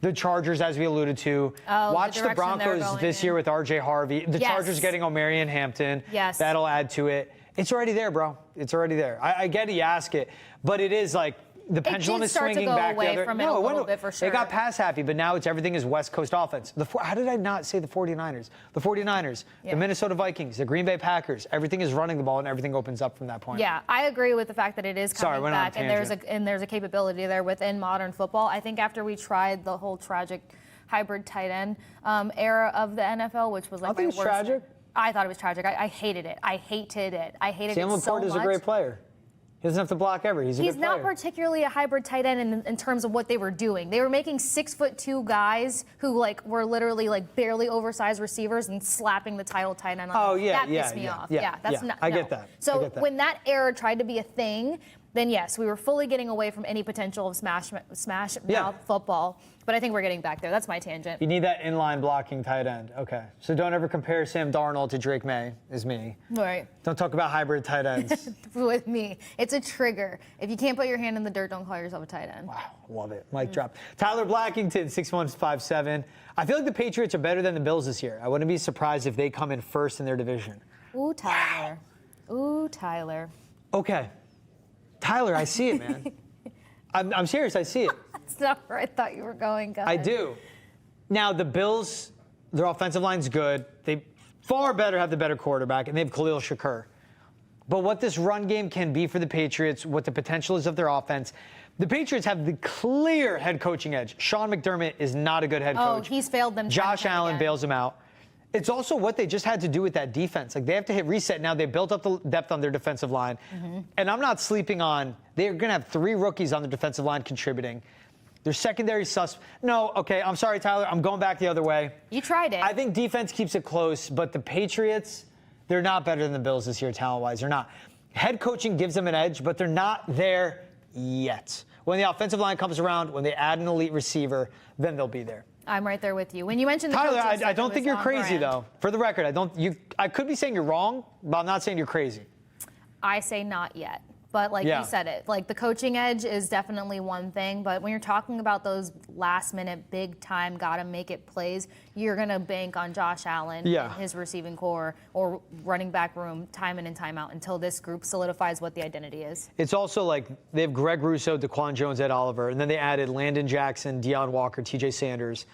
The Chargers, as we alluded to. Watch the direction they're Broncos going this in. year with R.J. Harvey. The Yes. Chargers getting Omarion Hampton. Yes. That'll add to it. It's already there, bro. It's already there. I get it, you ask it, but it is like the pendulum did is start to swinging go back away the other. from it a little bit for sure. It got pass happy, but now everything is West Coast offense. How did I not say the 49ers? The 49ers, Yeah. the Minnesota Vikings, the Green Bay Packers. Everything is running the ball and everything opens up from that point. Yeah, I agree with the fact that it is Sorry, coming went on a back, and there's a capability there within modern football. I think after we tried the whole tragic hybrid tight end era of the NFL, which was like I think my it's worst. tragic. I thought it was tragic. I hated it. I hated it. I hated Sam it so Laporte much. is a great player. He doesn't have to block ever. He's a He's good not player. particularly a hybrid tight end in terms of what they were doing. They were making 6'2" guys who were literally barely oversized receivers and slapping the title tight end on Oh, them. yeah, That pissed me off. yeah, That's yeah. not. I no. get that. So I get that. when that era tried to be a thing, then yes, we were fully getting away from any potential of smash Yeah. mouth football. But I think we're getting back there. That's my tangent. You need that inline blocking tight end. Okay. So don't ever compare Sam Darnold to Drake Maye, is me. All right. Don't talk about hybrid tight ends. With me, it's a trigger. If you can't put your hand in the dirt, don't call yourself a tight end. Wow, love it. Mic drop. Tyler Blackington, 6157. I feel like the Patriots are better than the Bills this year. I wouldn't be surprised if they come in first in their division. Ooh, Tyler. Ooh, Tyler. Okay. Tyler, I see it, man. I'm serious, I see it. That's not where I thought you were going, guys. I do. Now, the Bills, their offensive line's good. They far better have the better quarterback, and they have Khalil Shakur. But what this run game can be for the Patriots, what the potential is of their offense, the Patriots have the clear head coaching edge. Sean McDermott is not a good head coach. Oh, he's failed them. Josh time and Allen again. bails him out. It's also what they just had to do with that defense. Like, they have to hit reset now. They built up the depth on their defensive line. And I'm not sleeping on, they're going to have 3 rookies on the defensive line contributing. Their secondary No, okay, I'm sorry, Tyler. I'm going back the other way. You tried it. I think defense keeps it close, but the Patriots, they're not better than the Bills this year, talent-wise. They're not. Head coaching gives them an edge, but they're not there yet. When the offensive line comes around, when they add an elite receiver, then they'll be there. I'm right there with you. When you mentioned the Tyler, coaching stuff, I it don't was think you're on crazy, brand. though. For the record, I could be saying you're wrong, but I'm not saying you're crazy. I say not yet. But like Yeah. you said it, like the coaching edge is definitely one thing. But when you're talking about those last minute, big time, gotta make it plays, you're gonna bank on Josh Allen Yeah. and his receiving core or running back room time in and time out until this group solidifies what the identity is. It's also like they have Greg Rousseau, Daquan Jones, Ed Oliver, and then they added Landon Jackson, Deion Walker, TJ Sanders.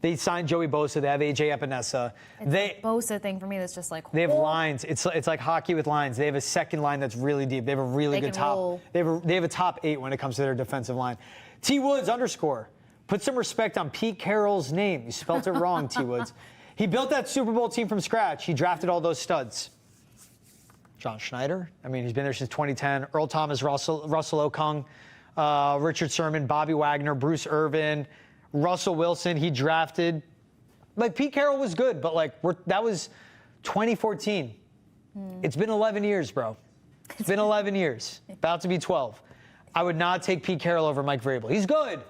They signed Joey Bosa. They have AJ Epinesa. It's the Bosa thing for me that's just like, They have lines. It's like hockey with lines. They have a second line that's really deep. They have a really They good can top. roll. They have a top 8 when it comes to their defensive line. T Woods _ Put some respect on Pete Carroll's name. You spelt it wrong, T Woods. He built that Super Bowl team from scratch. He drafted all those studs. John Schneider. I mean, he's been there since 2010. Earl Thomas, Russell Okung, Richard Sherman, Bobby Wagner, Bruce Irvin, Russell Wilson. He drafted. Like, Pete Carroll was good, but like that was 2014. It's been 11 years, bro. It's been 11 years. About to be 12. I would not take Pete Carroll over Mike Vrabel. He's good.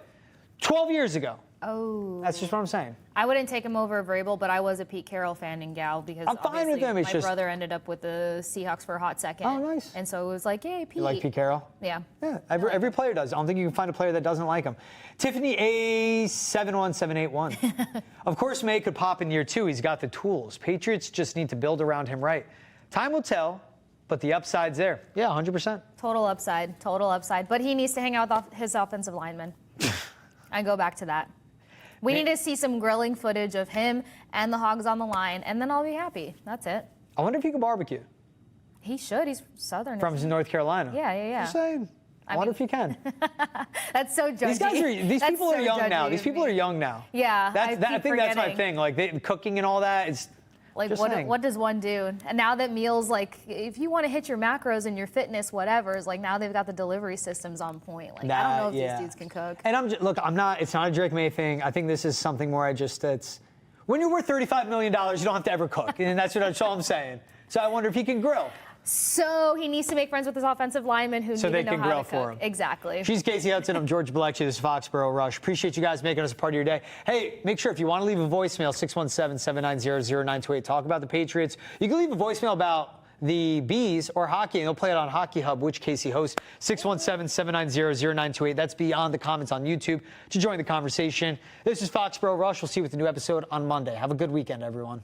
12 years ago. Oh. That's just what I'm saying. I wouldn't take him over Vrabel, but I was a Pete Carroll fan and gal because I'm fine with obviously him, it's my just- brother ended up with the Seahawks for a hot second. Oh, nice. And so it was like, yay, Pete. You like Pete Carroll? Yeah. Yeah, every player does. I don't think you can find a player that doesn't like him. Tiffany A71781. Of course, May could pop in year 2. He's got the tools. Patriots just need to build around him right. Time will tell, but the upside's there. Yeah, 100%. Total upside. But he needs to hang out with his offensive linemen. I go back to that. We need to see some grilling footage of him and the Hogs on the line, and then I'll be happy. That's it. I wonder if he can barbecue. He should. He's Southern. From North Carolina. Yeah. Just saying. I wonder if he can. That's so judgy. These guys are. These That's people are so young now. judgy These of people me. are young now. Yeah, I think that's my forgetting. thing. Like cooking and all that is. Like, just what saying. does one do? And now that meals, like, if you want to hit your macros and your fitness, whatever, is like now they've got the delivery systems on point. Like, I don't know if these dudes can cook. And I'm not. It's not a Drake Maye thing. I think this is something where it's when you're worth $35 million, you don't have to ever cook, and that's all I'm saying. So I wonder if he can grill. So he needs to make friends with his offensive linemen who So need they to know can how grill to for cook. him. Exactly. She's Kasey Hudson. I'm George Balekji. This is Foxborough Rush. Appreciate you guys making us a part of your day. Hey, make sure if you want to leave a voicemail, 617-790-0928. Talk about the Patriots. You can leave a voicemail about the Bees or hockey, and they'll play it on Hockey Hub, which Casey hosts. 617-790-0928. That's beyond the comments on YouTube to join the conversation. This is Foxborough Rush. We'll see you with a new episode on Monday. Have a good weekend, everyone.